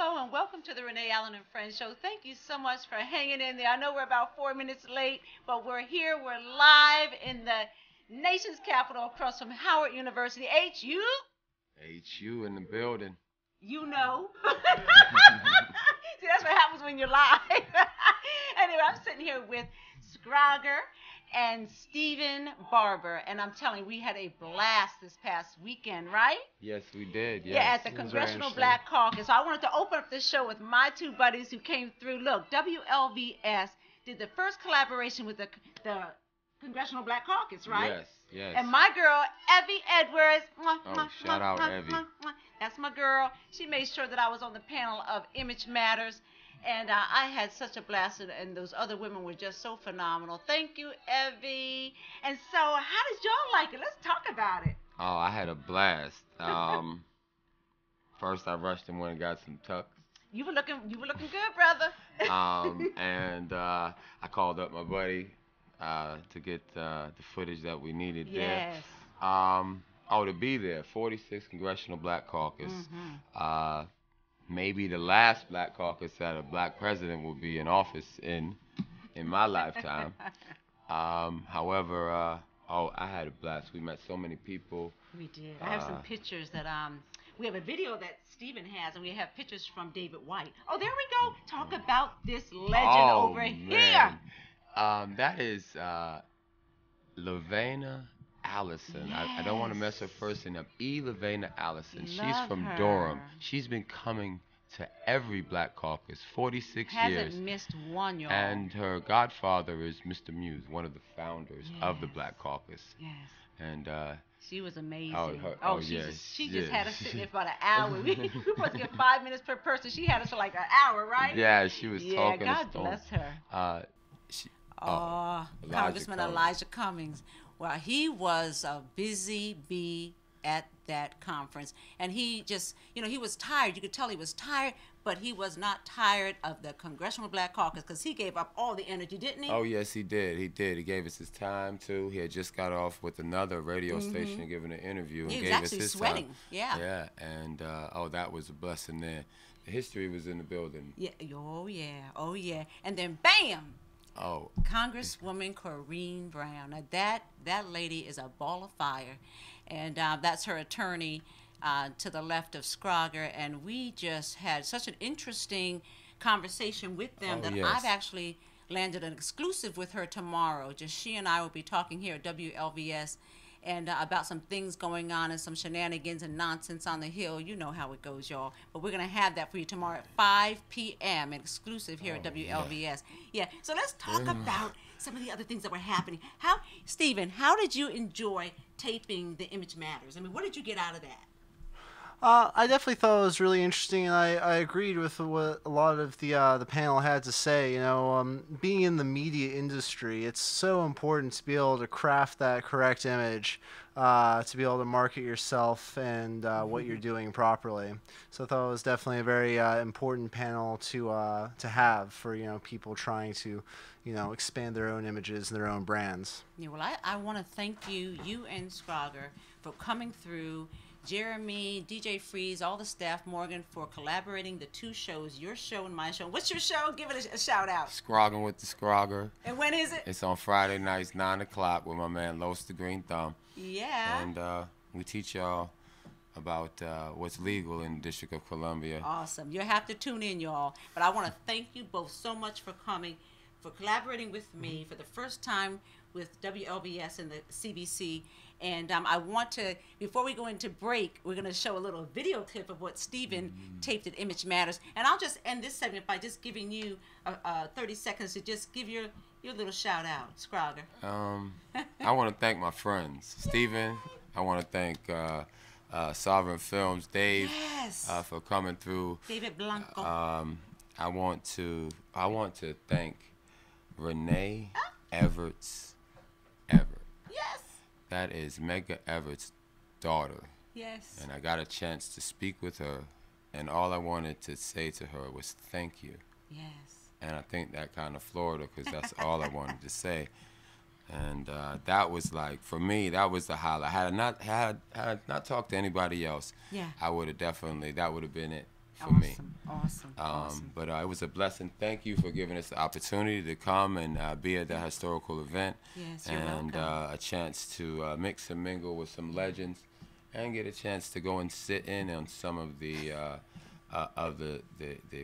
Hello and welcome to the Renee Allen and Friends Show. Thank you so much for hanging in there. I know we're about 4 minutes late, but we're here. We're live in the nation's capital across from Howard University. HU? HU in the building. You know. See, that's what happens when you're live. Anyway, I'm sitting here with Scrogger and Stephen Barber, and I'm telling you, we had a blast this past weekend, right? Yes, we did. Yes. Yeah, at the Congressional Black Caucus. So I wanted to open up the show with my two buddies who came through. Look, WLVS did the first collaboration with the Congressional Black Caucus, right? Yes, yes. And my girl, Evie Edwards. Shout out, Evie. That's my girl. She made sure that I was on the panel of Image Matters. And I had such a blast, and those other women were just so phenomenal. Thank you, Evie. And so, how did y'all like it? Let's talk about it. Oh, I had a blast. First, I rushed and went and got some tucks. You were looking good, brother. And I called up my buddy to get the footage that we needed there. Yes. To be there, 46 Congressional Black Caucus. Maybe the last Black Caucus that a Black president will be in office in my lifetime. However, I had a blast. We met so many people. We did. I have some pictures that we have a video that Stephen has, and we have pictures from David White. Oh, there we go. Talk about this legend over here. That is Lavena Allison. Yes. I don't want to mess her first name up. Lavena Allison. Love She's from her. Durham. She's been coming to every Black Caucus, 46 years. Hasn't missed one, y'all. And her godfather is Mr. Muse, one of the founders of the Black Caucus. Yes. And she was amazing. She just had us sitting there for about an hour. We were supposed to get 5 minutes per person. She had us for like an hour, right? Yeah, she was talking. God bless her. Congressman Elijah Cummings. Well, he was a busy bee at that conference. And he just, he was tired. You could tell he was tired, but he was not tired of the Congressional Black Caucus because he gave up all the energy, didn't he? Oh, yes, he did. He did. He gave us his time, too. He had just got off with another radio station giving an interview. And he was gave actually us his sweating. Time. Yeah. Yeah. And, that was a blessing there. The history was in the building. Yeah. Oh, yeah. Oh, yeah. And then, bam! Oh. Congresswoman Corrine Brown. Now that lady is a ball of fire, and that's her attorney to the left of Scrogger, and we just had such an interesting conversation with them that I've actually landed an exclusive with her tomorrow. Just she and I will be talking here at WLVS and about some things going on and some shenanigans and nonsense on the Hill. You know how it goes, y'all. But we're going to have that for you tomorrow at 5 p.m. exclusive here at WLVS. Yeah, so let's talk about some of the other things that were happening. Stephen, how did you enjoy taping the Image Matters? I mean, what did you get out of that? I definitely thought it was really interesting, and I agreed with what a lot of the panel had to say. Being in the media industry, it's so important to be able to craft that correct image, to be able to market yourself and what you're doing properly. So I thought it was definitely a very important panel to have for people trying to expand their own images and their own brands. Yeah, well, I want to thank you and Scrogger for coming through. Jeremy, DJ Freeze, all the staff, Morgan, for collaborating the two shows, your show and my show. What's your show? Give it a shout out. Scrogging with the Scrogger. And when is it? It's on Friday nights, 9 o'clock with my man Los the Green Thumb. Yeah. And we teach y'all about what's legal in the District of Columbia. Awesome. You'll have to tune in, y'all. But I want to thank you both so much for coming, for collaborating with me for the first time with WLBS and the CBC. And I want to, before we go into break, we're going to show a little video clip of what Stephen taped at Image Matters. And I'll just end this segment by just giving you 30 seconds to just give your little shout out, Scrogger. I want to thank my friends. Stephen, I want to thank Sovereign Films, Dave, for coming through. David Blanco. I want to thank Renee Everett's Everett. Yes. That is Medgar Everett's daughter. Yes. And I got a chance to speak with her, and all I wanted to say to her was thank you. Yes. And I think that kind of floored her because that's all I wanted to say. And that was like, for me, that was the highlight. Had I not talked to anybody else, I would have definitely, that would have been it for me. Awesome. But it was a blessing. Thank you for giving us the opportunity to come and be at the historical event. Yes, you're and welcome. a chance to mix and mingle with some legends and get a chance to go and sit in on some of the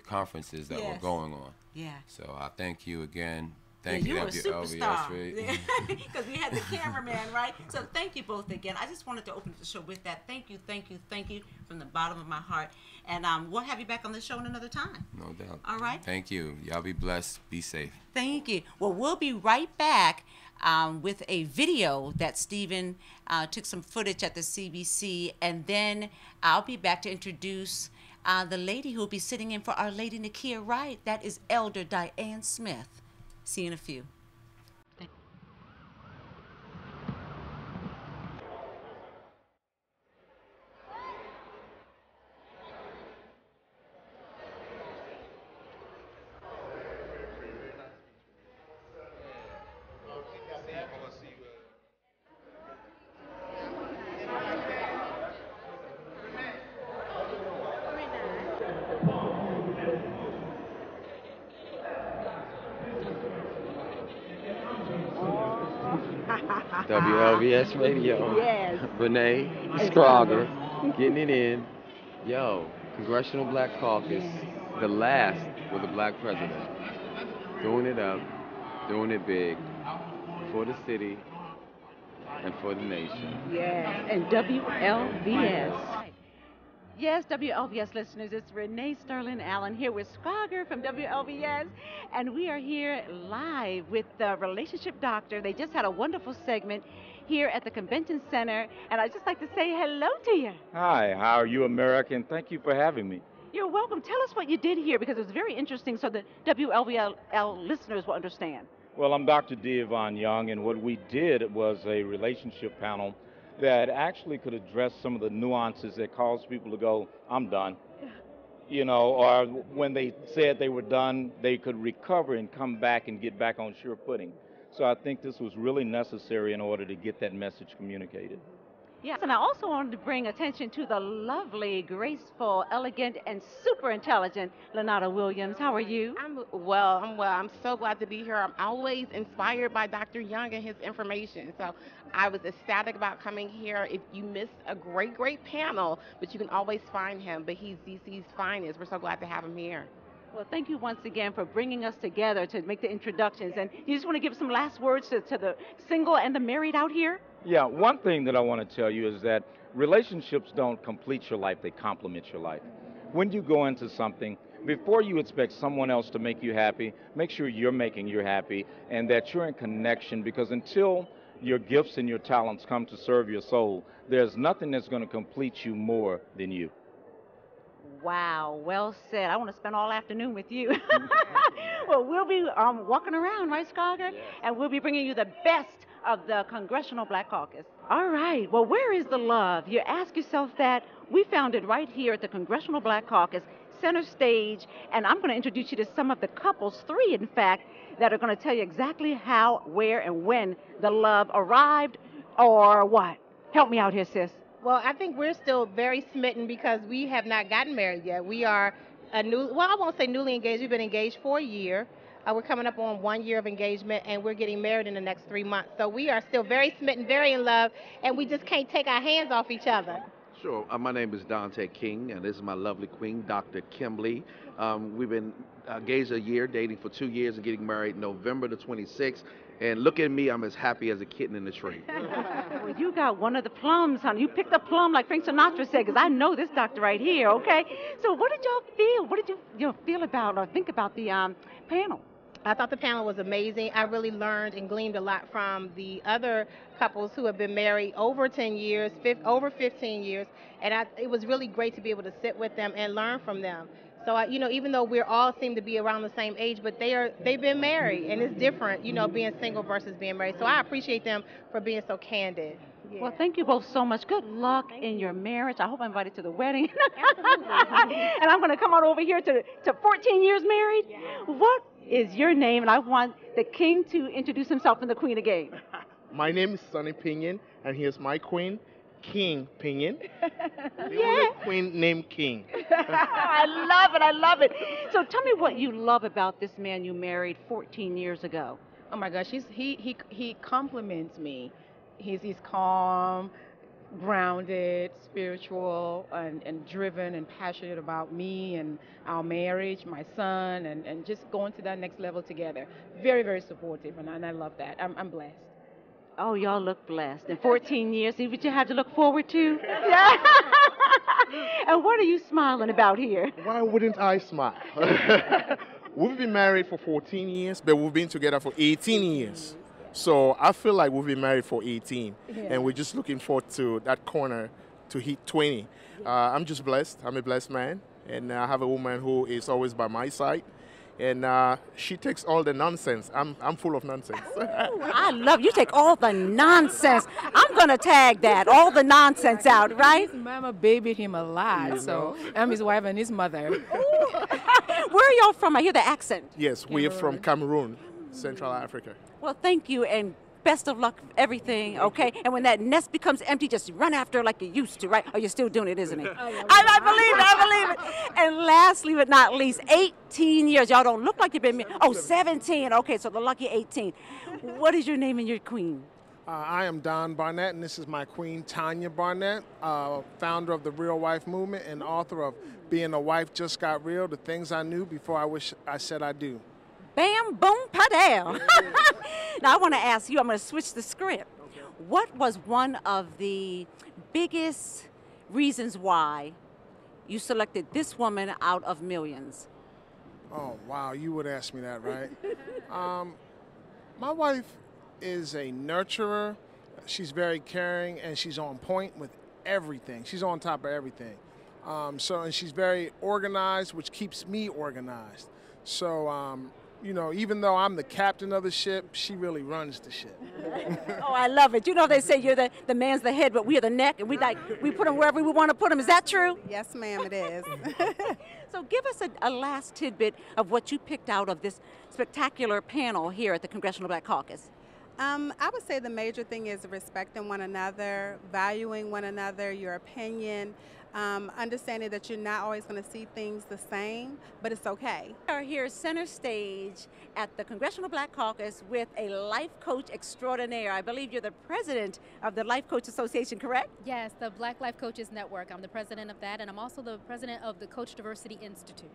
conferences that were Yes. going on. Yeah. So I thank you again. Thank you you, were a superstar. right? Because we had the cameraman, right? So thank you both again. I just wanted to open the show with that. Thank you from the bottom of my heart. And we'll have you back on the show another time. No doubt. All right? Thank you. Y'all be blessed. Be safe. Thank you. Well, we'll be right back with a video that Stephen took some footage at the CBC, and then I'll be back to introduce the lady who will be sitting in for Our Lady Nakia Wright. That is Elder Diane Smith. See you in a few. WLVS Radio. Yes. Renee Scrogger, getting it in. Yo, Congressional Black Caucus, the last with a black president. Doing it up, doing it big for the city and for the nation. Yes. And WLVS. Yes, WLVS listeners, it's Renee Sterling Allen here with Scrogger from WLVS, and we are here live with the Relationship Doctor. They just had a wonderful segment here at the Convention Center, and I'd just like to say hello to you. Hi, how are you, American? Thank you for having me. You're welcome. Tell us what you did here, because it was very interesting so the WLVL listeners will understand. Well, I'm Dr. D. Yvonne Young, and what we did was a relationship panel that actually could address some of the nuances that cause people to go, I'm done. You know, or when they said they were done, they could recover and come back and get back on sure footing. So I think this was really necessary in order to get that message communicated. Yes, and I also wanted to bring attention to the lovely, graceful, elegant, and super intelligent Lenata Williams. How are you? I'm well. I'm so glad to be here. I'm always inspired by Dr. Young and his information. So I was ecstatic about coming here. If you missed a great panel, but you can always find him. But he's DC's finest. We're so glad to have him here. Well, thank you once again for bringing us together to make the introductions. And you just want to give some last words to the single and the married out here? Yeah, one thing that I want to tell you is that relationships don't complete your life, they complement your life. When you go into something, before you expect someone else to make you happy, make sure you're making you happy and that you're in connection, because until your gifts and your talents come to serve your soul, there's nothing that's going to complete you more than you. Wow, well said. I want to spend all afternoon with you. Well, we'll be walking around, right, Scrogger? Yes. And we'll be bringing you the best of the Congressional Black Caucus. All right, well, where is the love? You ask yourself that. We found it right here at the Congressional Black Caucus, center stage, and I'm going to introduce you to some of the couples, 3 in fact, that are going to tell you exactly how, where, and when the love arrived, or what? Help me out here, sis. Well, I think we're still very smitten because we have not gotten married yet. We are I won't say newly engaged. We've been engaged for a year. We're coming up on 1 year of engagement, and we're getting married in the next 3 months. So we are still very smitten, very in love, and we just can't take our hands off each other. Sure. My name is Dante King, and this is my lovely queen, Dr. Kimberly. We've been engaged a year, dating for 2 years, and getting married November the 26th. And look at me, I'm as happy as a kitten in the tree. Well, you got one of the plums, honey. You picked a plum like Frank Sinatra said, because I know this doctor right here, okay? So what did y'all feel? What did you feel about or think about the panel? I thought the panel was amazing. I really learned and gleaned a lot from the other couples who have been married over 10 years, over 15 years, and it was really great to be able to sit with them and learn from them. So, even though we all seem to be around the same age, but they've been married, and it's different, being single versus being married. So I appreciate them for being so candid. Yeah. Well, thank you both so much. Good luck in your marriage. I hope I'm invited to the wedding. And I'm going to come on over here to 14 years married. Yeah. What is your name? And I want the king to introduce himself and the queen again. My name is Sonny Pinion, and here's my queen. King Pinion, the Yeah. only queen named King. I love it. I love it. So tell me what you love about this man you married 14 years ago. Oh my gosh, he compliments me. He's calm, grounded, spiritual, and driven and passionate about me and our marriage, my son, and just going to that next level together. Very, very supportive, and I love that. I'm blessed. Oh, y'all look blessed. In 14 years, see what you had to look forward to? Yeah. And what are you smiling about here? Why wouldn't I smile? We've been married for 14 years, but we've been together for 18 years. So I feel like we've been married for 18, and we're just looking forward to that corner to hit 20. I'm just blessed. I'm a blessed man, and I have a woman who is always by my side, and she takes all the nonsense. I'm full of nonsense. I love you. Take all the nonsense. I'm going to tag that, all the nonsense out, right? His mama babied him a lot, so I'm his wife and his mother. Where are y'all from? I hear the accent. Yes, we're from Cameroon, Central Africa. Well, thank you, and best of luck with everything, okay? And when that nest becomes empty, just run after it like you used to, right? Oh, you're still doing it, isn't it? I believe it. And lastly but not least, 18 years. Y'all don't look like you've been married. Oh, 17. Okay, so the lucky 18. What is your name and your queen? I am Don Barnett, and this is my queen, Tanya Barnett, founder of the Real Wife Movement and author of Being a Wife Just Got Real, The Things I Knew Before I Wish I Said I Do. Bam, boom, padam. Now, I want to ask you, I'm going to switch the script. What was one of the biggest reasons why you selected this woman out of millions? Oh, wow, you would ask me that, right? My wife is a nurturer. She's very caring, and she's on point with everything. She's on top of everything. And she's very organized, which keeps me organized. So, even though I'm the captain of the ship, she really runs the ship. Oh, I love it. You know they say you're the man's the head, but we're the neck, and we put him wherever we want to put him. Is that true? Yes, ma'am, it is. So give us a last tidbit of what you picked out of this spectacular panel here at the Congressional Black Caucus. I would say the major thing is respecting one another, valuing one another, your opinion, understanding that you're not always going to see things the same, but it's okay. We are here center stage at the Congressional Black Caucus with a life coach extraordinaire. I believe you're the president of the Life Coach Association, correct? Yes, the Black Life Coaches Network. I'm the president of that, and I'm also the president of the Coach Diversity Institute.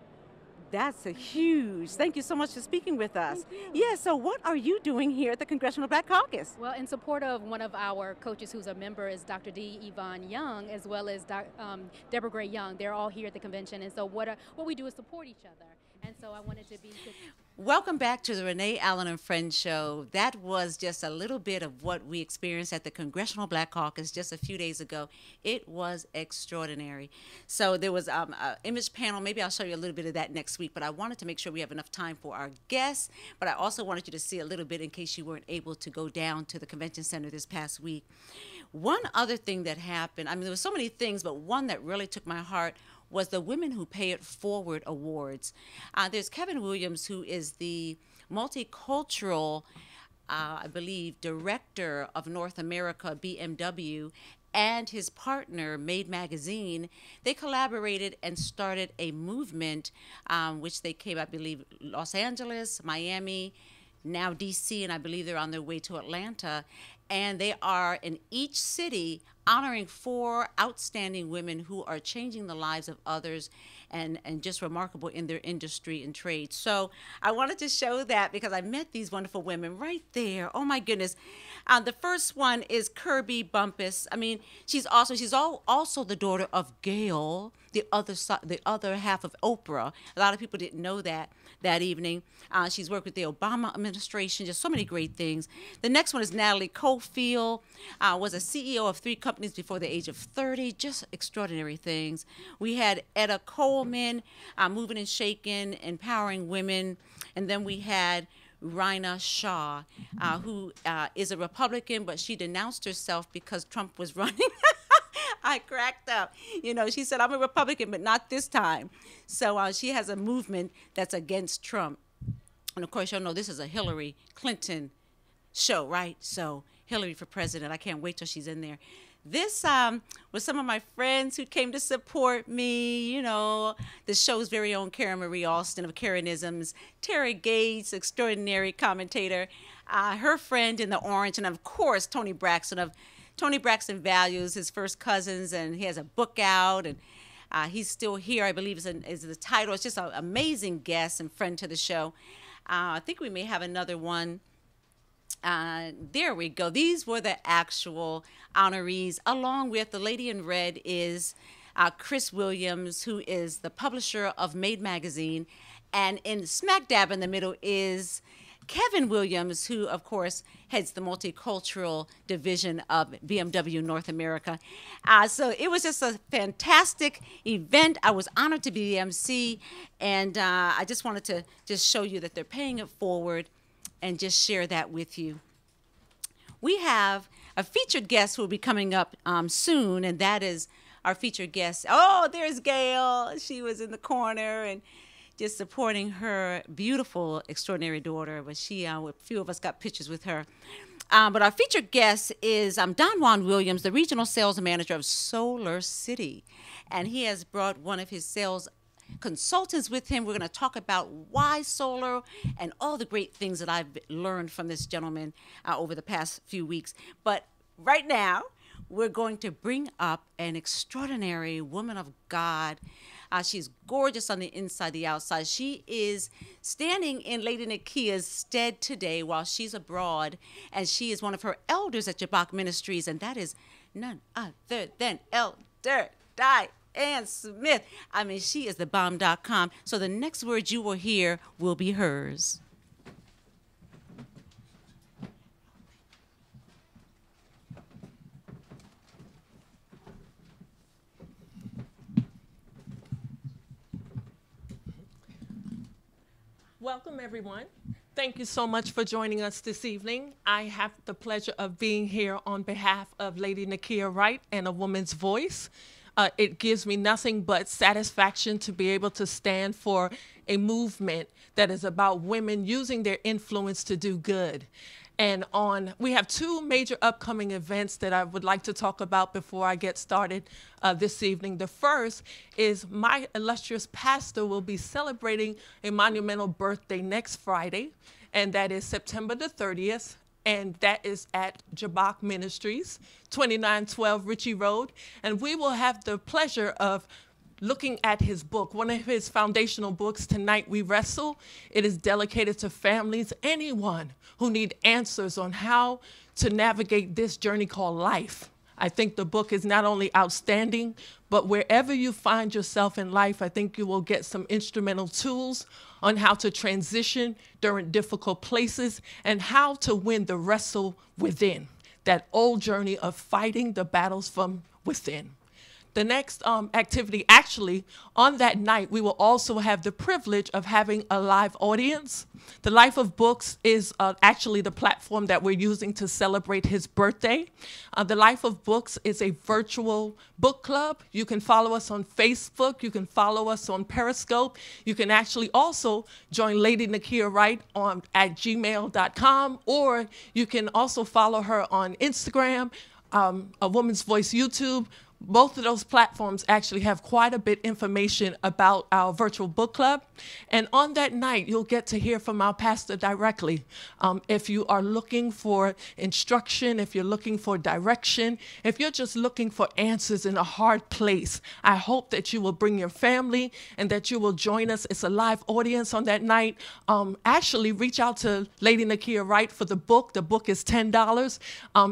That's a huge. Thank you so much for speaking with us. Yeah, so what are you doing here at the Congressional Black Caucus? Well, in support of one of our coaches who's a member is Dr. D. Yvonne Young, as well as Deborah Gray Young. They're all here at the convention, and so what we do is support each other. And so I wanted to be... Welcome back to the Renee Allen and Friends Show. That was just a little bit of what we experienced at the Congressional Black Caucus just a few days ago. It was extraordinary. So there was an image panel. Maybe I'll show you a little bit of that next week, but I wanted to make sure we have enough time for our guests. But I also wanted you to see a little bit in case you weren't able to go down to the convention center this past week. One other thing that happened, I mean, there were so many things, but one that really took my heart was the Women Who Pay It Forward Awards. There's Kevin Williams, who is the multicultural, I believe, director of North America, BMW, and his partner, Made Magazine. They collaborated and started a movement, which they came, I believe, Los Angeles, Miami, now D.C., and I believe they're on their way to Atlanta. And they are in each city honoring 4 outstanding women who are changing the lives of others and just remarkable in their industry and trade. So I wanted to show that because I met these wonderful women right there. Oh my goodness. The first one is Kirby Bumpus. I mean, she's also the daughter of Gail, the other half of Oprah. A lot of people didn't know that evening. She's worked with the Obama administration, just so many great things. The next one is Natalie Cofield, was a CEO of 3 companies before the age of 30, just extraordinary things. We had Etta Coleman, Moving and Shaking, Empowering Women. And then we had Raina Shah, who is a Republican, but she denounced herself because Trump was running. I cracked up. You know, she said, I'm a Republican, but not this time. So she has a movement that's against Trump. And of course, y'all know this is a Hillary Clinton show, right? So Hillary for president. I can't wait till she's in there. this was some of my friends who came to support me. You know, the show's very own Karen Marie Alston of Karenisms, Terry Gates, extraordinary commentator, her friend in the orange, and of course Tony Braxton of Tony Braxton Values, his first cousins, and he has a book out, and he's still here, I believe is the title. It's just an amazing guest and friend to the show. I think we may have another one. There we go. These were the actual honorees, along with the lady in red is Chris Williams, who is the publisher of Made Magazine, and in smack dab in the middle is Kevin Williams, who, of course, heads the multicultural division of BMW North America. So it was just a fantastic event. I was honored to be the MC, and I just wanted to just show you that they're paying it forward and just share that with you. We have a featured guest who will be coming up soon, and that is our featured guest. Oh, there's Gail. She was in the corner and just supporting her beautiful, extraordinary daughter. But a few of us got pictures with her. But our featured guest is Don Juan Williams, the regional sales manager of Solar City. And he has brought one of his sales consultants with him. We're going to talk about why solar and all the great things that I've learned from this gentleman over the past few weeks. But right now, we're going to bring up an extraordinary woman of God. She's gorgeous on the inside, the outside. She is standing in Lady Nakia's stead today while she's abroad, and she is one of her elders at Jabbok Ministries, and that is none other than Elder Diane Smith. I mean, she is the bomb.com. So the next words you will hear will be hers. Welcome, everyone. Thank you so much for joining us this evening. I have the pleasure of being here on behalf of Lady Nakia Wright and A Woman's Voice. It gives me nothing but satisfaction to be able to stand for a movement that is about women using their influence to do good. And we have two major upcoming events that I would like to talk about before I get started this evening. The first is my illustrious pastor will be celebrating a monumental birthday next Friday, and that is September the 30th. And that is at Jabbok Ministries, 2912 Ritchie Road. And we will have the pleasure of looking at his book, one of his foundational books, Tonight We Wrestle. It is dedicated to families, anyone who need answers on how to navigate this journey called life. I think the book is not only outstanding, but wherever you find yourself in life, I think you will get some instrumental tools on how to transition during difficult places and how to win the wrestle within, that old journey of fighting the battles from within. The next activity, actually, on that night, we will also have the privilege of having a live audience. The Life of Books is actually the platform that we're using to celebrate his birthday. The Life of Books is a virtual book club. You can follow us on Facebook. You can follow us on Periscope. You can actually also join Lady Nakia Wright at gmail.com, or you can also follow her on Instagram, A Woman's Voice YouTube. Both of those platforms actually have quite a bit information about our virtual book club. And on that night, you'll get to hear from our pastor directly. If you are looking for instruction, if you're looking for direction, if you're just looking for answers in a hard place, I hope that you will bring your family and that you will join us. It's a live audience on that night. Actually, reach out to Lady Nakia Wright for the book. The book is $10.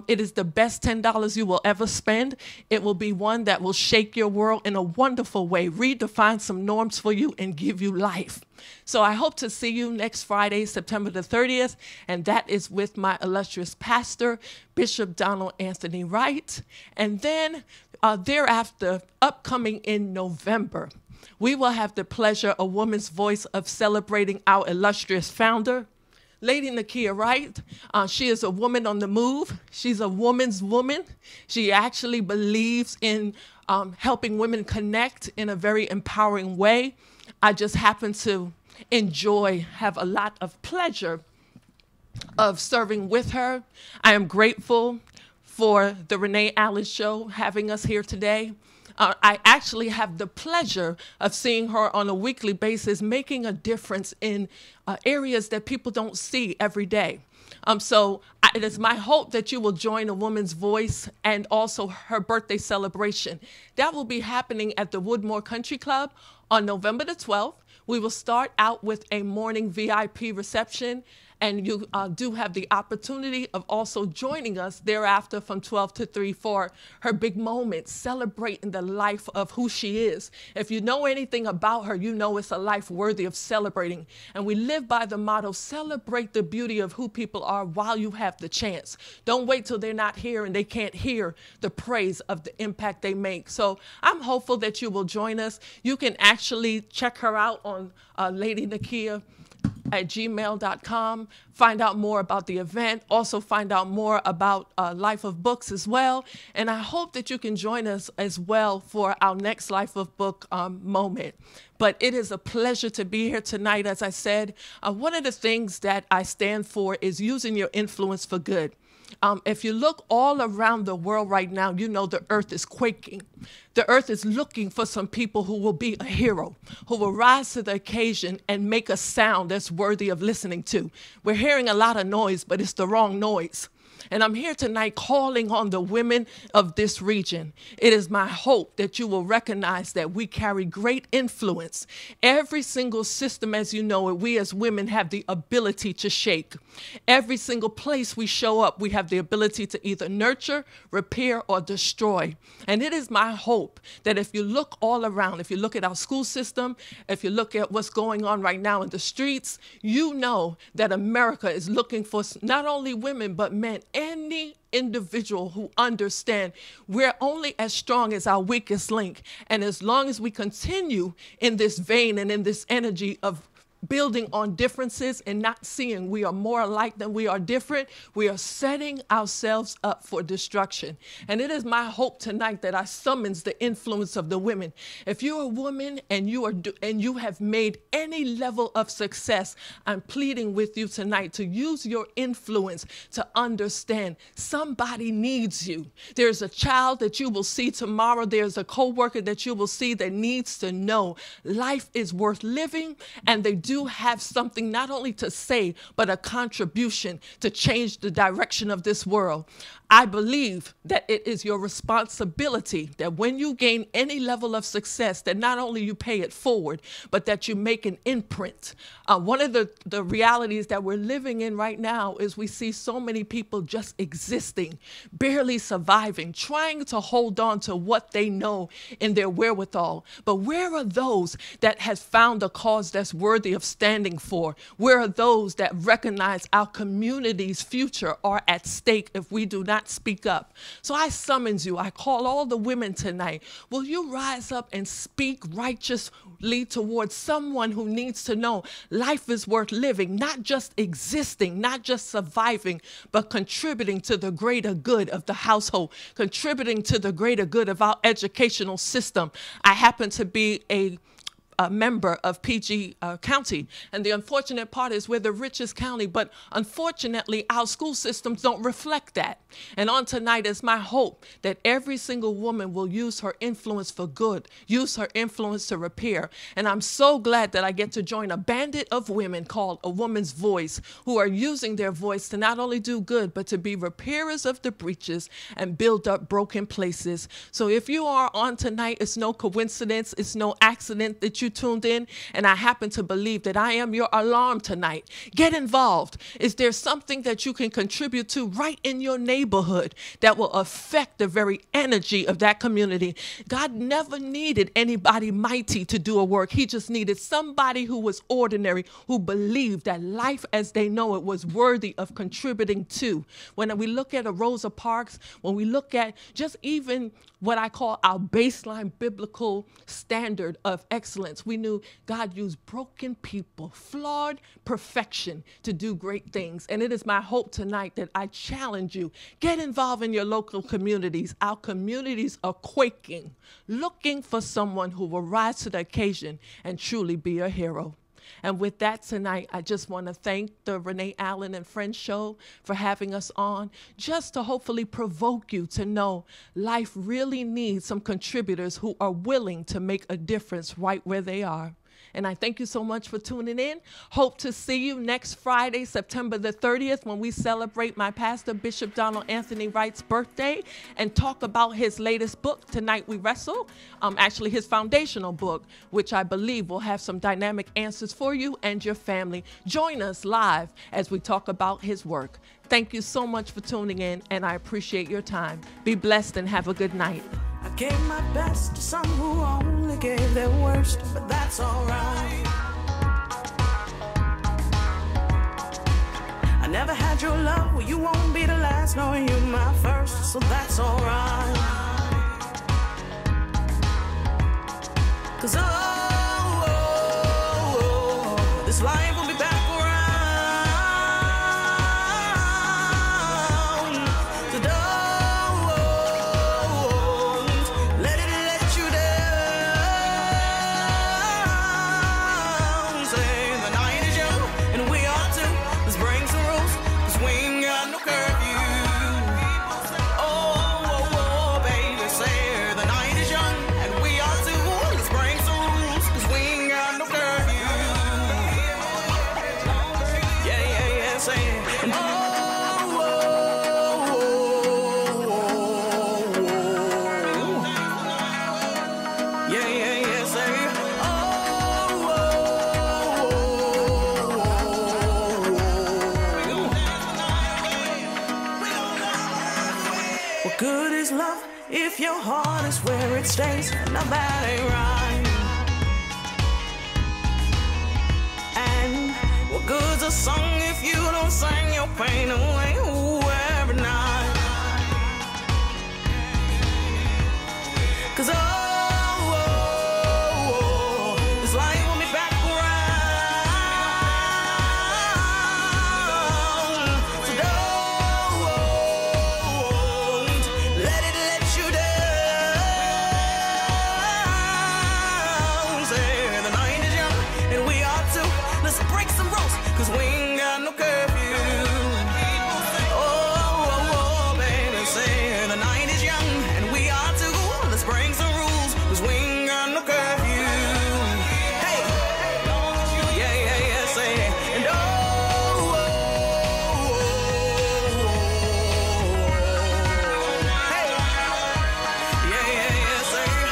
It is the best $10 you will ever spend. It will be one that will shake your world in a wonderful way, redefine some norms for you, and give you life. So I hope to see you next Friday, September the 30th, and that is with my illustrious pastor, Bishop Donald Anthony Wright. And then thereafter, upcoming in November, we will have the pleasure, A Woman's Voice, of celebrating our illustrious founder, Lady Nakia Wright. She is a woman on the move. She's a woman's woman. She actually believes in helping women connect in a very empowering way. I just happen to have a lot of pleasure of serving with her. I am grateful for the Renee Allen Show having us here today. I actually have the pleasure of seeing her on a weekly basis making a difference in areas that people don't see every day. It is my hope that you will join A Woman's Voice and also her birthday celebration. That will be happening at the Woodmore Country Club on November the 12th. We will start out with a morning VIP reception, and you do have the opportunity of also joining us thereafter from 12 to 3 for her big moment, celebrating the life of who she is. If you know anything about her, you know it's a life worthy of celebrating. And we live by the motto, celebrate the beauty of who people are while you have the chance. Don't wait till they're not here and they can't hear the praise of the impact they make. So I'm hopeful that you will join us. You can actually check her out on Lady Nakia at gmail.com, find out more about the event, also find out more about Life of Books as well. And I hope that you can join us as well for our next Life of Book moment. But it is a pleasure to be here tonight. As I said, one of the things that I stand for is using your influence for good. If you look all around the world right now, you know the earth is quaking. The earth is looking for some people who will be a hero, who will rise to the occasion and make a sound that's worthy of listening to. We're hearing a lot of noise, but it's the wrong noise. And I'm here tonight calling on the women of this region. It is my hope that you will recognize that we carry great influence. Every single system, as you know it, we as women have the ability to shake. Every single place we show up, we have the ability to either nurture, repair, or destroy. And it is my hope that if you look all around, if you look at our school system, if you look at what's going on right now in the streets, you know that America is looking for not only women, but men, any individual who understand we're only as strong as our weakest link. And as long as we continue in this vein and in this energy of building on differences and not seeing we are more alike than we are different, we are setting ourselves up for destruction. And it is my hope tonight that I summons the influence of the women. If you're a woman and you have made any level of success, I'm pleading with you tonight to use your influence to understand somebody needs you. There's a child that you will see tomorrow. There's a coworker that you will see that needs to know life is worth living, and they do have something not only to say, but a contribution to change the direction of this world. I believe that it is your responsibility that when you gain any level of success, that not only you pay it forward, but that you make an imprint. One of the realities that we're living in right now is we see so many people just existing, barely surviving, trying to hold on to what they know in their wherewithal. But where are those that have found a cause that's worthy of standing for? Where are those that recognize our community's future are at stake if we do not speak up? So I summons you. I call all the women tonight. Will you rise up and speak righteously towards someone who needs to know life is worth living, not just existing, not just surviving, but contributing to the greater good of the household, contributing to the greater good of our educational system. I happen to be a member of PG County. And the unfortunate part is we're the richest county, but unfortunately our school systems don't reflect that. And on tonight is my hope that every single woman will use her influence for good, use her influence to repair. And I'm so glad that I get to join a bandit of women called A Woman's Voice, who are using their voice to not only do good, but to be repairers of the breaches and build up broken places. So if you are on tonight, it's no coincidence, it's no accident that you tuned in, and I happen to believe that I am your alarm tonight. Get involved. Is there something that you can contribute to right in your neighborhood that will affect the very energy of that community? God never needed anybody mighty to do a work. He just needed somebody who was ordinary, who believed that life as they know it was worthy of contributing to. When we look at a Rosa Parks, when we look at just even what I call our baseline biblical standard of excellence, we knew God used broken people, flawed perfection to do great things. And it is my hope tonight that I challenge you, get involved in your local communities. Our communities are quaking, looking for someone who will rise to the occasion and truly be a hero. And with that tonight, I just want to thank the Renee Allen and Friends show for having us on, just to hopefully provoke you to know life really needs some contributors who are willing to make a difference right where they are. And I thank you so much for tuning in. Hope to see you next Friday, September the 30th, when we celebrate my pastor, Bishop Donald Anthony Wright's birthday, and talk about his latest book, Tonight We Wrestle, actually his foundational book, which I believe will have some dynamic answers for you and your family. Join us live as we talk about his work. Thank you so much for tuning in, and I appreciate your time. Be blessed and have a good night. I gave my best to some who only gave their worst, but that's alright. I never had your love, well you won't be the last, knowing you my first, so that's alright. 'Cause this life will be back around. So don't let it let you down. Say the night is young and we are too. Let's bring some rules, 'cause we ain't got no curfew. Oh, baby, say the night is young and we are too. Let's bring some rules, 'cause we ain't got no curfew. Yeah, say it. Yeah, say it. What good is love if your heart is where it stays? Now that ain't right. And what good's a song if you don't sing your pain away every night? 'Cause this life will be back around. So don't let it let you down. Say the night is young and we are too. Let's break some rules, 'cause we ain't got no curfew. Oh, baby, say the night is young and we are too. Let's break some rules, 'cause we ain't got no curfew. Hey, yeah, say it. And hey, yeah, say it.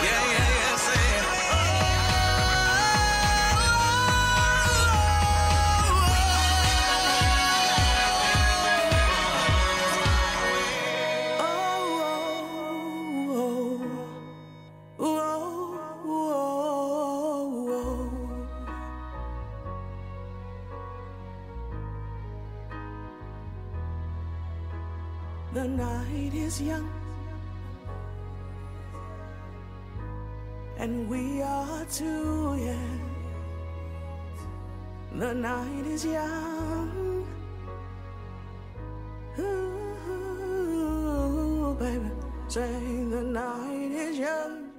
Yeah, say it. The night is young and we are too, yeah. The night is young. Ooh, baby, say the night is young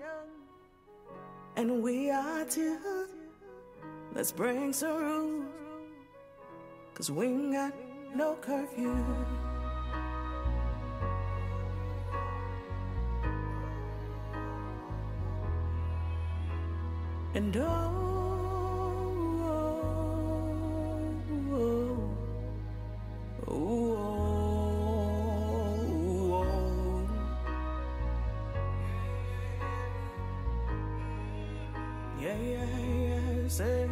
and we are too. Let's bring some rules, 'cause we ain't got no curfew. And yeah, say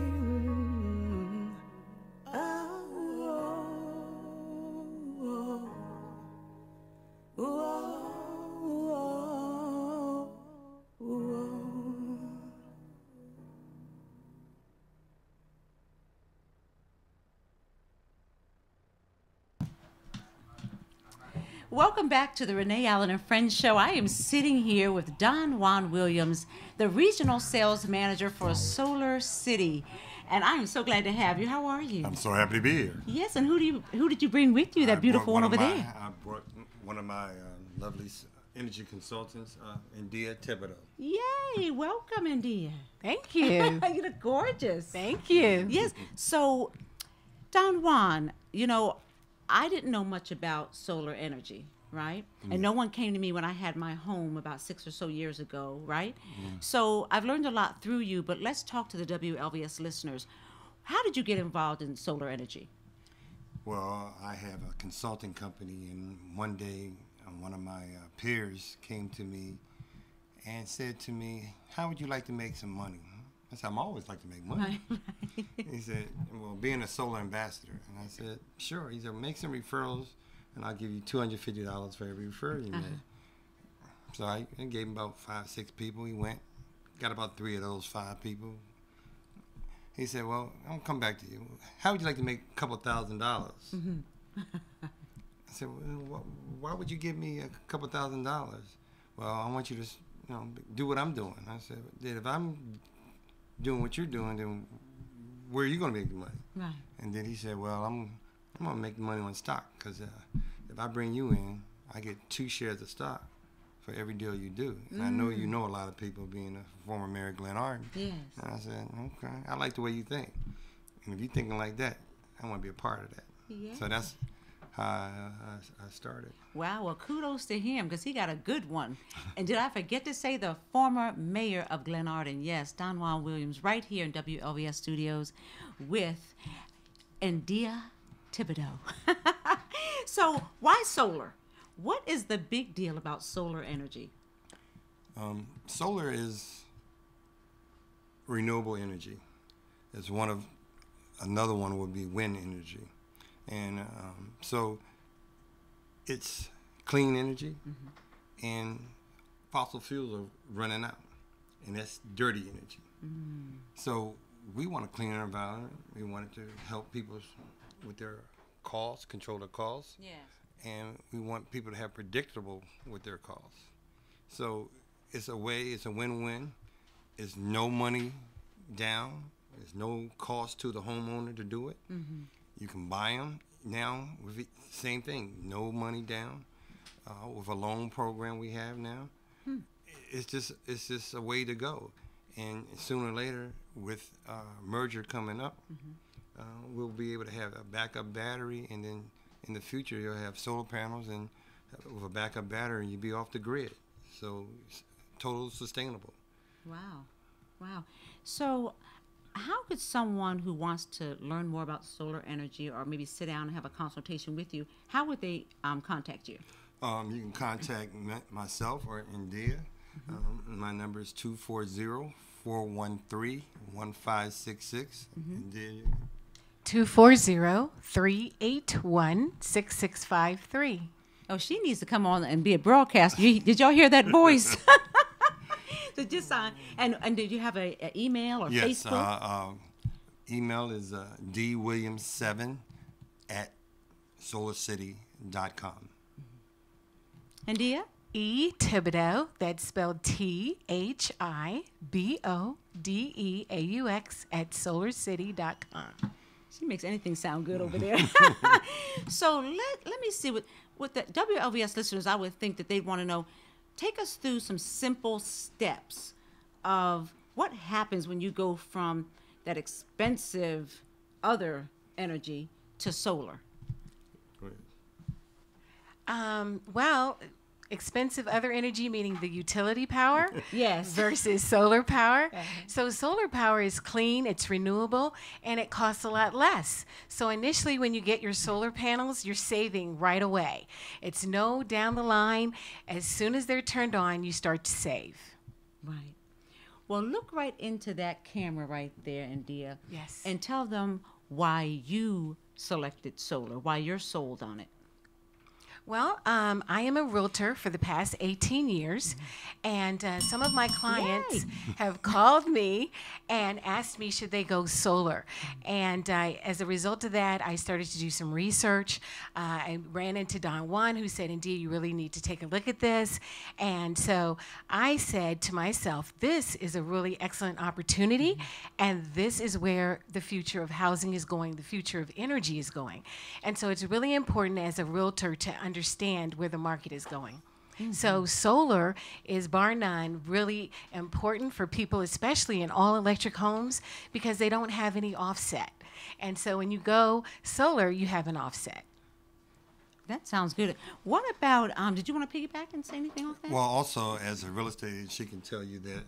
Welcome back to the Renee Allen and Friends show. I am sitting here with Don Juan Williams, the regional sales manager for Solar City. And I am so glad to have you. How are you? I'm so happy to be here. Yes, and who did you bring with you, that beautiful one over there? I brought one of my lovely energy consultants, India Thibodeau. Yay! Welcome, India. Thank you. You look gorgeous. Thank you. Yes. So, Don Juan, you know, I didn't know much about solar energy, right? And no one came to me when I had my home about 6 or so years ago, right? So I've learned a lot through you, but let's talk to the WLVS listeners. How did you get involved in solar energy? Well, I have a consulting company, and one day one of my peers came to me and said to me, "How would you like to make some money?" I said, "I'm always like to make money." He said, "Well, being a solar ambassador." And I said, "Sure." He said, "Make some referrals, and I'll give you $250 for every referral you make." So I gave him about 5, 6 people. He went, got about 3 of those 5 people. He said, "Well, I'll come back to you. How would you like to make a couple $1,000s?" I said, "Well, why would you give me a couple $1,000s?" "Well, I want you to, do what I'm doing." I said, "If I'm doing what you're doing, then where are you going to make the money?" Right. And then he said, "Well, I'm going to make the money on stock, because if I bring you in, I get 2 shares of stock for every deal you do." And I know you know a lot of people, being a former Mayor of Glen Arden. Yes. And I said, "Okay, I like the way you think. And if you're thinking like that, I want to be a part of that." Yeah. So that's how I started. Wow, well, kudos to him, because he got a good one. And did I forget to say the former mayor of Glen Arden? Yes, Don Juan Williams, right here in WLVS Studios with India Thibodeau. So, why solar? What is the big deal about solar energy? Solar is renewable energy. It's another one would be wind energy. And so it's clean energy, and fossil fuels are running out, and that's dirty energy. So we want to clean our environment. We want it to help people with their costs, control their costs. Yes. And we want people to have predictable with their costs. So it's a win-win. It's no money down. There's no cost to the homeowner to do it. You can buy them now with the same thing, no money down, with a loan program we have now. It's just a way to go. And sooner or later, with merger coming up, we'll be able to have a backup battery, and then in the future you'll have solar panels, and with a backup battery you'll be off the grid. So it's total sustainable. Wow. Wow. So how could someone who wants to learn more about solar energy, or maybe sit down and have a consultation with you, how would they contact you? You can contact myself or India. My number is 240-413-1566. India. 240-381-6653. Oh, she needs to come on and be a broadcaster. Did y'all hear that voice? So just and did you have an email or Facebook? Yes, email is dwilliams7@solarcity.com. India? E. Thibodeau, that's spelled THIBODEAUX @solarcity.com. She makes anything sound good over there. So let me see, with the WLVS listeners, I would think that they'd want to know, take us through some simple steps of what happens when you go from that expensive other energy to solar. Well, expensive other energy, meaning the utility power, yes, versus solar power. So solar power is clean, it's renewable, and it costs a lot less. So initially when you get your solar panels, you're saving right away. It's no down the line. As soon as they're turned on, you start to save. Right. Well, look right into that camera right there, India. Yes. And tell them why you selected solar, why you're sold on it. Well, I am a realtor for the past 18 years, and some of my clients have called me and asked me should they go solar. And as a result of that, I started to do some research. I ran into Don Juan, who said, "Indeed, you really need to take a look at this." And so I said to myself, this is a really excellent opportunity, and this is where the future of housing is going, the future of energy is going. And so it's really important as a realtor to understand where the market is going. So solar is bar none really important for people, especially in all electric homes, because they don't have any offset. And so when you go solar, you have an offset. That sounds good. What about, did you want to piggyback and say anything on that? Well, also, as a real estate agent, she can tell you that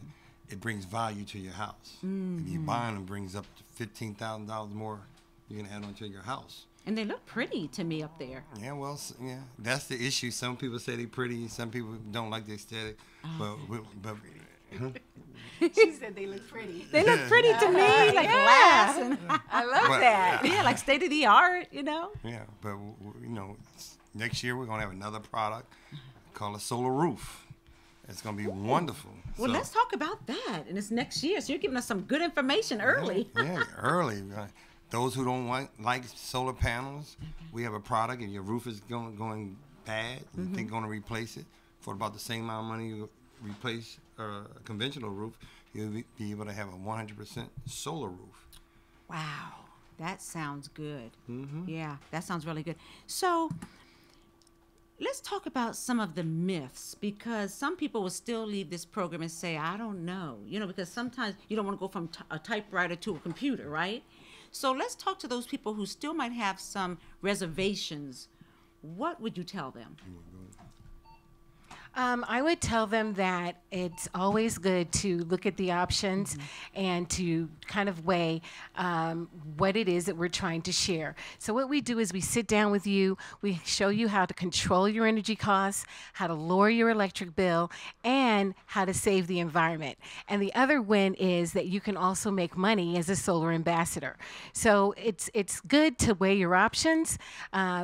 it brings value to your house. If you buy them, it brings up to $15,000 more you can add on to your house. And they look pretty to me up there. Yeah, well, yeah, that's the issue. Some people say they're pretty, some people don't like the aesthetic. But She said they look pretty. They look pretty to me, like glass. And I love that. Yeah, like state of the art, you know. Yeah, but next year we're gonna have another product called a solar roof. It's gonna be wonderful. Well, let's talk about that. And it's next year, so you're giving us some good information early. Yeah, early. Those who don't like solar panels, we have a product. If your roof is going bad, you think going to replace it for about the same amount of money you replace a conventional roof, you'll be able to have a 100% solar roof. Wow, that sounds good. Yeah, that sounds really good. So let's talk about some of the myths, because some people will still leave this program and say, I don't know, because sometimes you don't want to go from a typewriter to a computer, right? So let's talk to those people who still might have some reservations. What would you tell them? I would tell them that it's always good to look at the options and to kind of weigh what it is that we're trying to share. So what we do is we sit down with you, we show you how to control your energy costs, how to lower your electric bill, and how to save the environment. And the other win is that you can also make money as a solar ambassador. So it's good to weigh your options,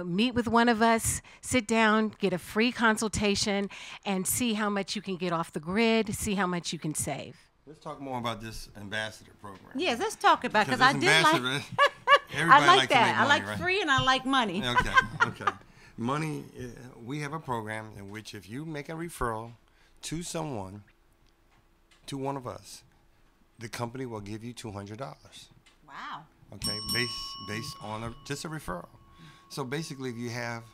meet with one of us, sit down, get a free consultation, and see how much you can get off the grid, see how much you can save. Let's talk more about this ambassador program. Yes, let's talk about it, because I did like everybody I like likes that. to make money, I like right? free and I like money. Okay. Money, we have a program in which if you make a referral to someone, to one of us, the company will give you $200. Wow. Okay, based on just a referral. So basically, if you have,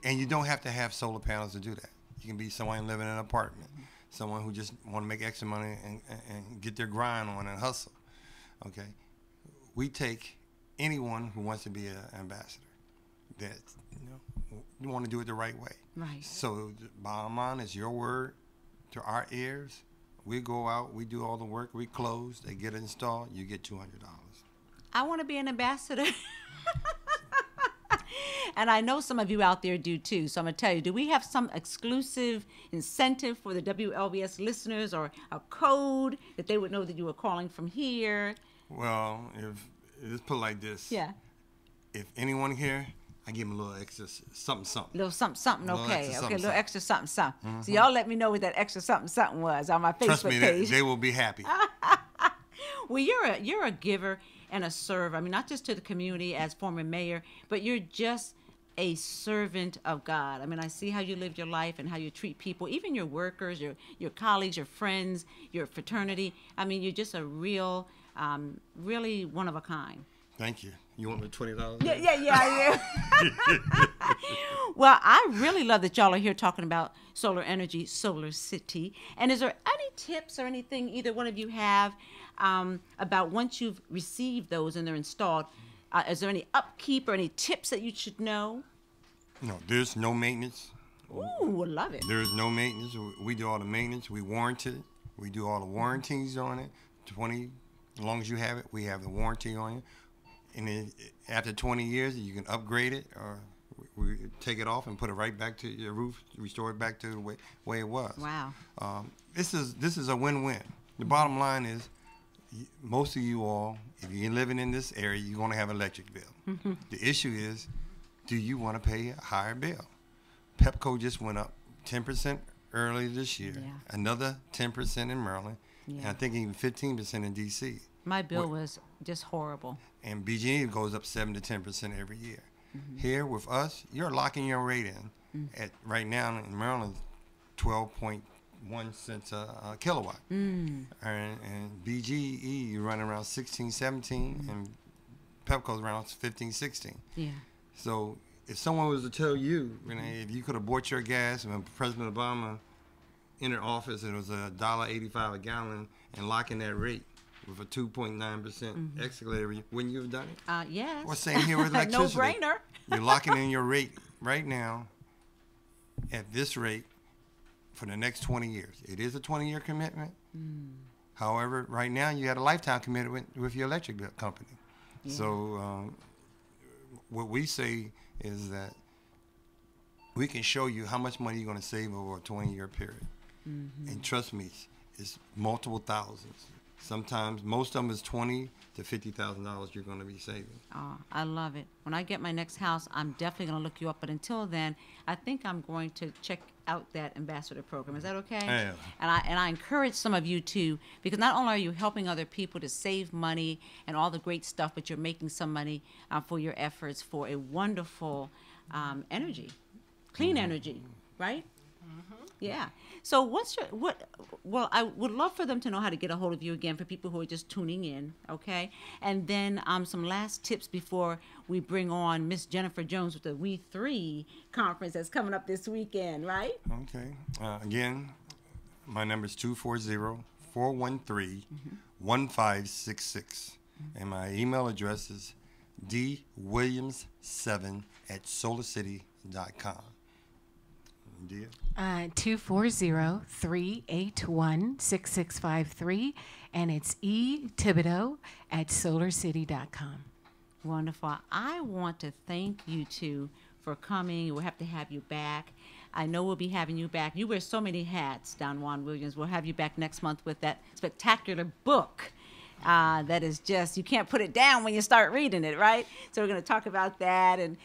and you don't have to have solar panels to do that. You can be someone living in an apartment, someone who just want to make extra money and get their grind on and hustle. Okay, we take anyone who wants to be an ambassador that you want to do it the right way. Right. So the bottom line is your word to our ears. We go out, we do all the work, we close, they get it installed, you get $200. I want to be an ambassador. And I know some of you out there do too. So I'm going to tell you, do we have some exclusive incentive for the WLBS listeners, or a code that they would know that you were calling from here? Well, if let's put it like this. Yeah. If anyone here, I give them a little extra something. Little something, okay. Little Okay, little extra something. Mm-hmm. So y'all let me know what that extra something was on my Facebook Trust me, page. they will be happy. Well, you're a giver and a server. I mean, not just to the community as former mayor, but you're just a servant of God. I mean, I see how you live your life and how you treat people, even your workers, your colleagues, your friends, your fraternity. I mean, you're just a real, really one of a kind. Thank you. You want me $20? Yeah. Well, I really love that y'all are here talking about solar energy, Solar City. And is there any tips or anything either one of you have about once you've received those and they're installed? Is there any upkeep or any tips that you should know? No, there's no maintenance. Ooh, I love it. There's no maintenance. We do all the maintenance. We warranty it. We do all the warranties on it. As long as you have it, we have the warranty on it. And then after 20 years, you can upgrade it, or we take it off and put it right back to your roof, restore it back to the way it was. Wow. This is a win-win. The bottom line is, most of you all, if you're living in this area, you're going to have an electric bill. The issue is, do you want to pay a higher bill? Pepco just went up 10% earlier this year, another 10% in Maryland, and I think even 15% in D.C. My bill was just horrible. And BG&E goes up 7 to 10% every year. Here with us, you're locking your rate in at right now in Maryland, 12.1 cents a kilowatt. And BGE, you run around 16, 17, and Pepco's around 15, 16. Yeah. So if someone was to tell you, Renee, if you could have bought your gas when President Obama entered office, it was $1.85 a gallon, and locking that rate with a 2.9% escalator, wouldn't you have done it? Yes. Or same here with electricity. No brainer. You're locking in your rate right now at this rate for the next 20 years. It is a 20-year commitment. However, right now you got a lifetime commitment with your electric bill company. Yeah. So what we say is that we can show you how much money you're going to save over a 20-year period. And trust me, it's multiple thousands. Sometimes, most of them is $20,000 to $50,000 you're going to be saving. Oh, I love it. When I get my next house, I'm definitely going to look you up. But until then, I think I'm going to check out that ambassador program. Is that okay? Yeah. And I encourage some of you to, because not only are you helping other people to save money and all the great stuff, but you're making some money for your efforts for a wonderful energy, clean energy, right? Yeah. So well, I would love for them to know how to get a hold of you again for people who are just tuning in, okay? And then some last tips before we bring on Miss Jennifer Jones with the We 3 conference that's coming up this weekend, right? Okay. Again, my number is 240-413-1566. And my email address is dwilliams7@solarcity.com. 240-381-6653, and it's ethibodeau@solarcity.com. Wonderful. I want to thank you two for coming. We'll have to have you back. I know we'll be having you back. You wear so many hats, Don Juan Williams. We'll have you back next month with that spectacular book. That is just, you can't put it down when you start reading it, right? So we're going to talk about that, and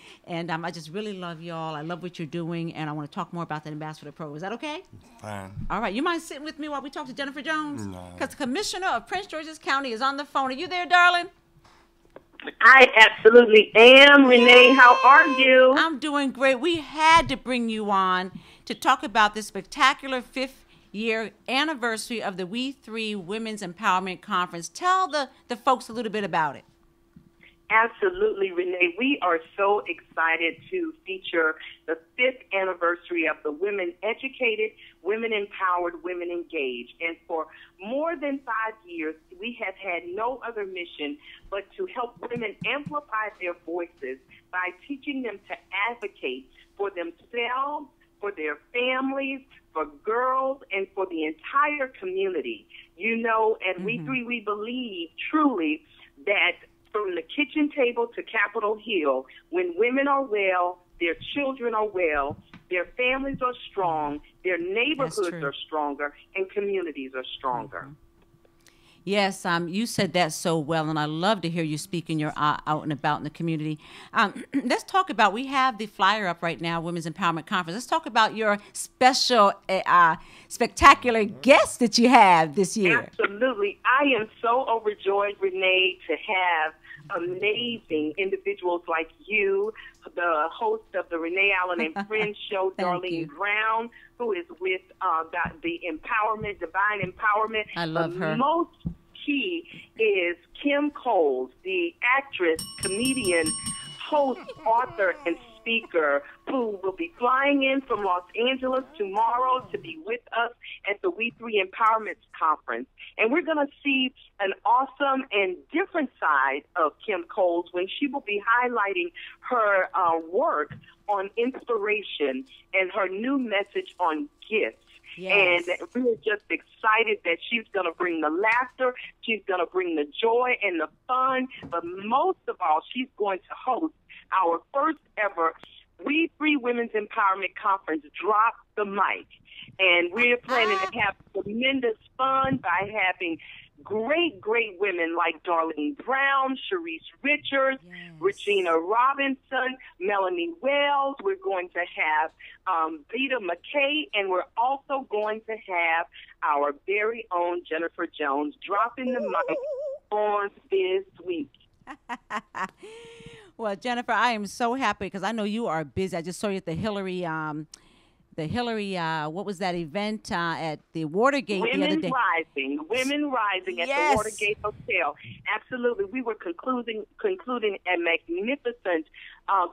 I just really love y'all. I love what you're doing, and I want to talk more about that ambassador program. Is that okay? Fine. All right. You mind sitting with me while we talk to Jennifer Jones? No. Because the commissioner of Prince George's County is on the phone. Are you there, darling? I absolutely am. Renee, how are you? I'm doing great. We had to bring you on to talk about this spectacular 5th-year anniversary of the We 3 Women's Empowerment Conference. Tell the folks a little bit about it. Absolutely, Renee. We are so excited to feature the 5th anniversary of the Women Educated, Women Empowered, Women Engaged. And for more than 5 years, we have had no other mission but to help women amplify their voices by teaching them to advocate for themselves, for their families, for girls, and for the entire community. You know, at We 3, we believe truly that from the kitchen table to Capitol Hill, when women are well, their children are well, their families are strong, their neighborhoods are stronger, and communities are stronger. Yes, you said that so well, and I love to hear you speak in your out and about in the community. Let's talk about, we have the flyer up right now, Women's Empowerment Conference. Let's talk about your special, spectacular guest that you have this year. Absolutely. I am so overjoyed, Renee, to have amazing individuals like you, the host of the Renee Allen and Friends show, Darlene Brown, who is with the Empowerment, Divine Empowerment. I love her. Most key is Kim Coles, the actress, comedian, host, author, and speaker, who will be flying in from Los Angeles tomorrow to be with us at the We 3 Empowerment Conference. And we're going to see an awesome and different side of Kim Coles when she will be highlighting her work on inspiration and her new message on gifts. Yes. And we're just excited that she's going to bring the laughter, she's going to bring the joy and the fun, but most of all, she's going to host our first ever We 3 Women's Empowerment Conference, Drop the Mic. And we're planning to have tremendous fun by having great women like Darlene Brown, Sharice Richards, Regina Robinson, Melanie Wells. We're going to have Vita McKay, and we're also going to have our very own Jennifer Jones dropping the mic on this week. Well, Jennifer, I am so happy because I know you are busy. I just saw you at the Hillary, what was that event at the Watergate the other day? Women Rising at the Watergate Hotel. Absolutely. We were concluding a magnificent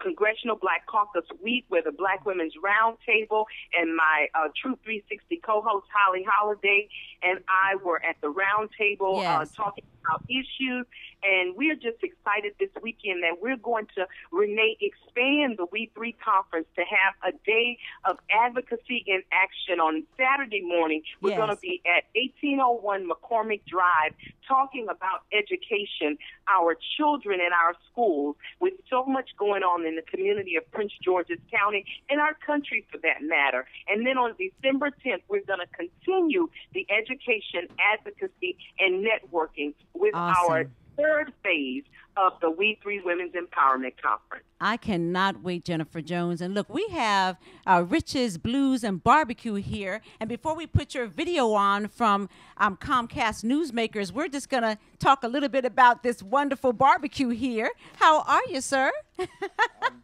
Congressional Black Caucus Week, where the Black Women's Roundtable and my True 360 co-host Holly Holiday and I were at the roundtable talking about issues. And we're just excited this weekend that we're going to, Renee, expand the We3 conference to have a day of advocacy in action on Saturday morning. We're going to be at 1801 McCormick Drive talking about education, our children in our schools, with so much going on in the community of Prince George's County and our country for that matter. And then on December 10th, we're going to continue the education, advocacy, and networking with our third phase of the We3 Women's Empowerment Conference. I cannot wait, Jennifer Jones. And look, we have Rich's Blues and Barbecue here. And before we put your video on from Comcast Newsmakers, we're just going to talk a little bit about this wonderful barbecue here. How are you, sir? I'm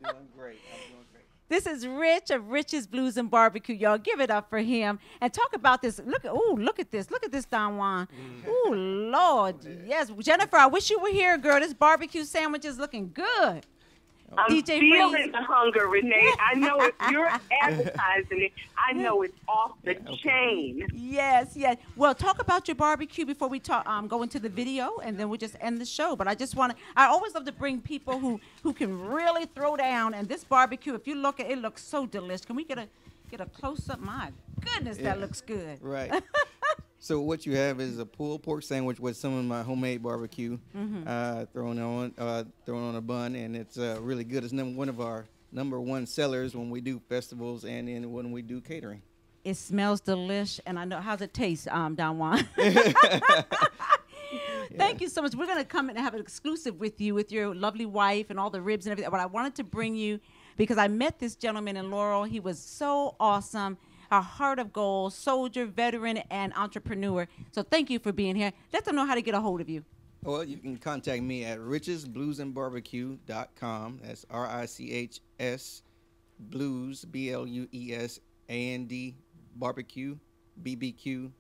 doing great. This is Rich of Rich's Blues and Barbecue, y'all. Give it up for him. And talk about this. Look at this. Look at this, Don Juan. Oh, Lord. Yes. Jennifer, I wish you were here, girl. This barbecue sandwich is looking good. I'm DJ feeling Freeze. the hunger, Renee. I know if you're advertising it, I know it's off the chain. Yes, yes. Well, talk about your barbecue before we talk. Go into the video, and then we'll just end the show. But I always love to bring people who can really throw down. And this barbecue, if you look at it, looks so delicious. Can we get a close up? My goodness, that looks good. Right. So what you have is a pulled pork sandwich with some of my homemade barbecue thrown on a bun, and it's really good. It's one of our #1 sellers when we do festivals and then when we do catering. It smells delish, and I know how's it taste, Don Juan. Thank you so much. We're going to come and have an exclusive with you, with your lovely wife and all the ribs and everything. But I wanted to bring you because I met this gentleman in Laurel. He was so awesome. A heart of gold, soldier, veteran, and entrepreneur. So thank you for being here. Let them know how to get a hold of you. Well, you can contact me at richesbluesandbarbecue.com. That's RICHS Blues, BLUESAND, barbecue, BBQ.com.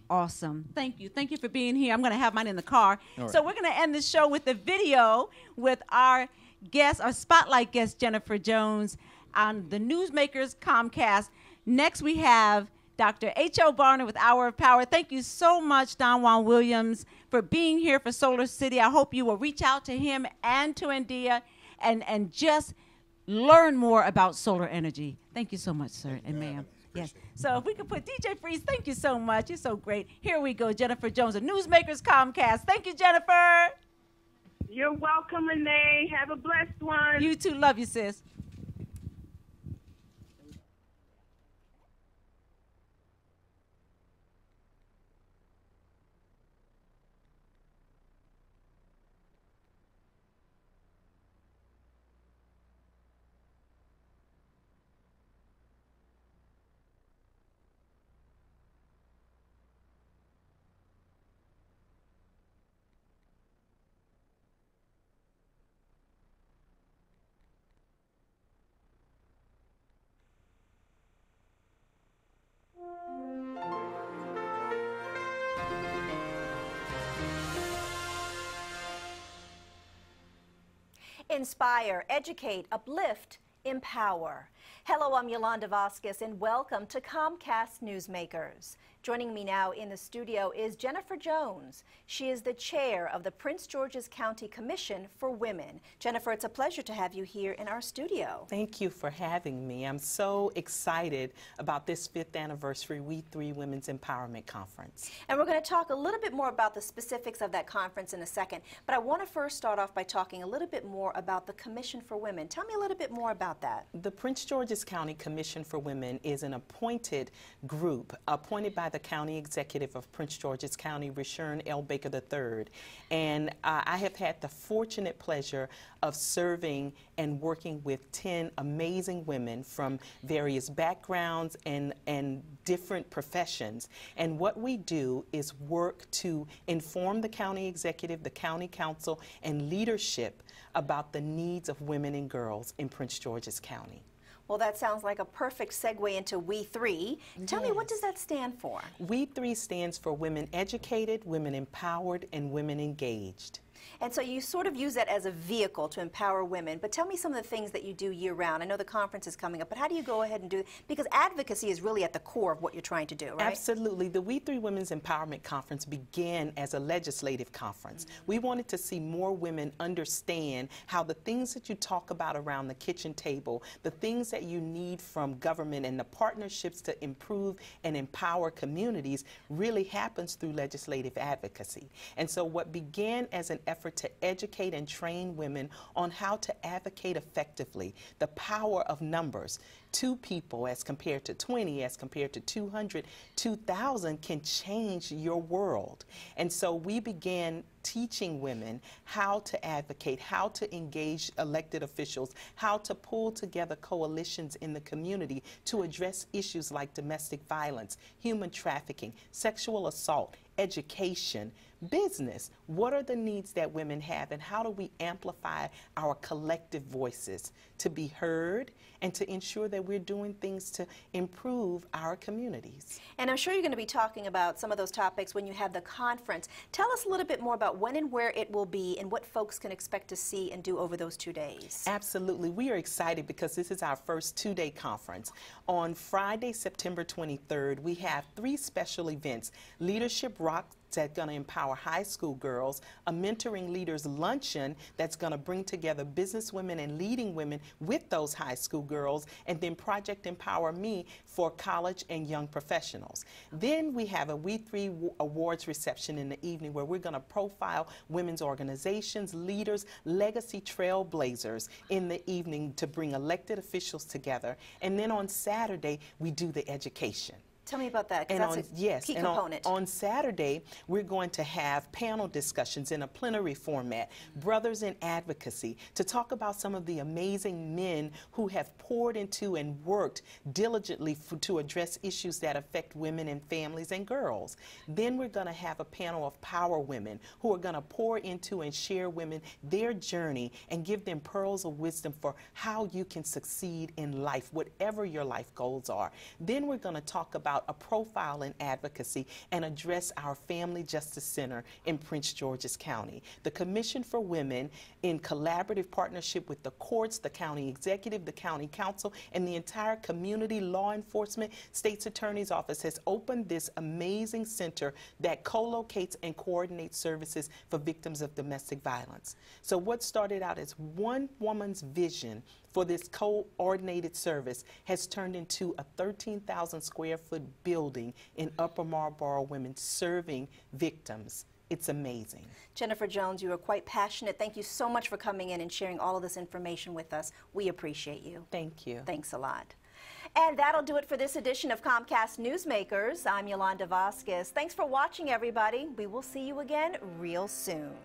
Awesome. Thank you. Thank you for being here. I'm going to have mine in the car. Right. So we're going to end the show with a video with our guest, our spotlight guest, Jennifer Jones, on the Newsmakers Comcast. Next, we have Dr. H.O. Barner with Hour of Power. Thank you so much, Don Juan Williams, for being here for Solar City. I hope you will reach out to him and to India and just learn more about solar energy. Thank you so much, sir and ma'am. Yes. So if we could put DJ Freeze, thank you so much. You're so great. Here we go, Jennifer Jones of Newsmakers Comcast. Thank you, Jennifer. You're welcome, Renee. Have a blessed one. You too. Love you, sis. Inspire, educate, uplift, empower. Hello, I'm Yolanda Vasquez, and welcome to Comcast Newsmakers. Joining me now in the studio is Jennifer Jones. She is the chair of the Prince George's County Commission for Women. Jennifer, it's a pleasure to have you here in our studio. Thank you for having me. I'm so excited about this 5th anniversary We3 Women's Empowerment Conference. And we're going to talk a little bit more about the specifics of that conference in a second, but I want to first start off by talking a little bit more about the Commission for Women. Tell me a little bit more about that. The Prince George's County Commission for Women is an appointed group appointed by the County Executive of Prince George's County, Rishern L. Baker III. And I have had the fortunate pleasure of serving and working with 10 amazing women from various backgrounds and different professions. And what we do is work to inform the county executive, the county council, and leadership about the needs of women and girls in Prince George's County. Well, that sounds like a perfect segue into We3. Tell me, what does that stand for? We3 stands for Women Educated, Women Empowered, and Women Engaged. And so you sort of use that as a vehicle to empower women. But tell me some of the things that you do year-round. I know the conference is coming up, but how do you go ahead and do it? Because advocacy is really at the core of what you're trying to do, right? Absolutely. The We 3 Women's Empowerment Conference began as a legislative conference. We wanted to see more women understand how the things that you talk about around the kitchen table, the things that you need from government and the partnerships to improve and empower communities really happens through legislative advocacy. And so what began as an effort to educate and train women on how to advocate effectively, the power of numbers. 2 people as compared to 20, as compared to 200, 2,000 can change your world. And so we began teaching women how to advocate, how to engage elected officials, how to pull together coalitions in the community to address issues like domestic violence, human trafficking, sexual assault, education, business. What are the needs that women have, and how do we amplify our collective voices to be heard and to ensure that we're doing things to improve our communities? And I'm sure you're going to be talking about some of those topics when you have the conference. Tell us a little bit more about when and where it will be and what folks can expect to see and do over those 2 days. Absolutely. We are excited because this is our first 2-day conference. On Friday, September 23rd, we have 3 special events. Leadership Rock that's going to empower high school girls, a mentoring leaders luncheon that's going to bring together business women and leading women with those high school girls, and then Project Empower Me for college and young professionals. Then we have a We 3 awards reception in the evening where we're going to profile women's organizations, leaders, legacy trailblazers in the evening to bring elected officials together. And then on Saturday, we do the education. Tell me about that, because that's a key component. On Saturday, we're going to have panel discussions in a plenary format, Brothers in Advocacy, to talk about some of the amazing men who have poured into and worked diligently to address issues that affect women and families and girls. Then we're going to have a panel of power women who are going to pour into and share women their journey and give them pearls of wisdom for how you can succeed in life, whatever your life goals are. Then we're going to talk about a profile in advocacy and address our Family Justice Center in Prince George's County. The Commission for Women, in collaborative partnership with the courts, the county executive, the county council, and the entire community law enforcement state's attorney's office, has opened this amazing center that co-locates and coordinates services for victims of domestic violence. So what started out as one woman's vision for this coordinated service has turned into a 13,000 square foot building in Upper Marlboro, women serving victims. It's amazing. Jennifer Jones, you are quite passionate. Thank you so much for coming in and sharing all of this information with us. We appreciate you. Thank you. Thanks a lot. And that'll do it for this edition of Comcast Newsmakers. I'm Yolanda Vasquez. Thanks for watching, everybody. We will see you again real soon.